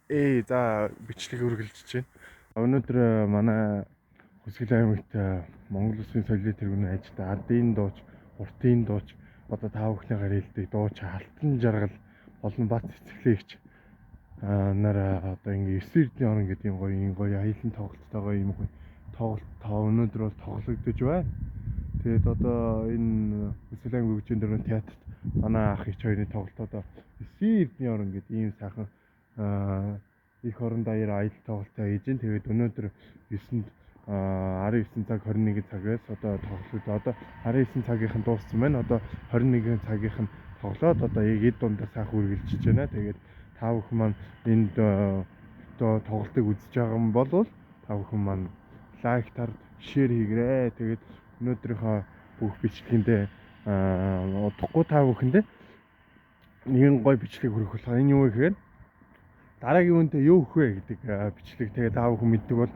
За бичлэг үргэлжлэж байна. Өнөөдөр манай Хүсгэл аймагт Монгол Улсын соёлын тэргүүний ажилд ардын дууч, уртын дууч, одоо та бүхний гарэлдэг дууч Алтан жаргал болон бат цэцэглэгч нараа одоо ингээ 9 эрдний орон гэдэг юм гоё аялын тоглолттойгоо юм гоё тоглолт өнөөдөр бол тоглогдож байна. Тэгээд одоо энэ Хүсгэл аймгийн хөгжийн дөрвөн театрт манай ах их хоёрын тоглолт одоо 9 эрдний орон гэдэг ийм сайхан их орон даяар аялал тоглолтоо хийж байна. Тэгээд өнөөдөр 9-нд 19 цаг 21 цагаас одоо тоглолт одоо 19 цагийнхан дууссан байна. Одоо 21 цагийнхан тоглоод одоо яг эд дундаа сайхан үргэлжлэж байна. Тэгээд та бүхэн маань энд тоглолтыг үзэж байгаа юм бол та бүхэн маань лайк тард шеэр хийгээрэй. Тэгээд өнөөдрийнхөө бүх бичлэгэндээ удахгүй та бүхэндээ нэгэн гоё бичлэг хүргэх болохоор энэ юу вэ гэхээр дараагийн үндэ юу өгөх вэ гэдэг бичлэг. Тэгээд та бүхэн мэддэг бол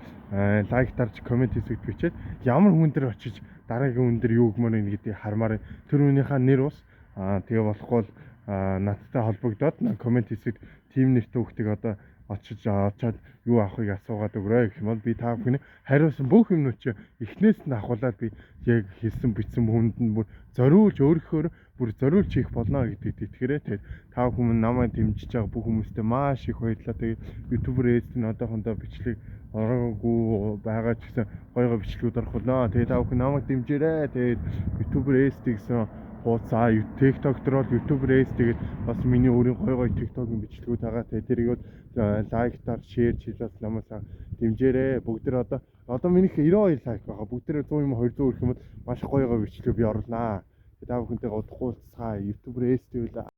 лайк дарж комент хийсгэж бичээд ямар хүн дээр очиж дараагийн үндэр юу өгмөр вэ гэдгийг хармаар тэр хүнийхээ нэр ус тэгээ болохгүй надтай холбогдоод комент хийсгэд тим нэртэй хүүхдийг одоо очоод юу авахыг асуугаад өгөрэй гэх юм бол би та бүхний хариулсан бүх юмнууд чи эхнээс нь ахуулаад би яг хэлсэн бичсэн хүнд нь бүр зориулж өөрөөр бүр зориулж хийх болно гэдэгт итгэрэй. Тэгээд та бүхэн намайг дэмжиж байгаа бүх хүмүүстээ маш их баярлалаа. Тэгээд YouTube-ээр эзэн одоохондоо бичлэг ороогүй байгаа ч гэсэн гоё бичлэгүүд оруулаа. Тэгээд та бүхэн намайг дэмжээрэй. Тэгээд YouTube-ээр эзэн гэсэн хуудас TikTok дээр бол YouTube-ээр тэгээд бас миний өөрийн гоё TikTok-ын бичлэгүүд байгаа. Тэгээд тэрийг лайктаар шеэр хийлээс намайг дэмжээрэй. Бүгдээр одоо минийх 92 лайк байгаа. Бүгдээр 100 юм 200 өрөх юм бол маш гоё бичлэг би оруулнаа. Та бүхэнтэйгээ удахгүй уулзцаа. YouTube-ээр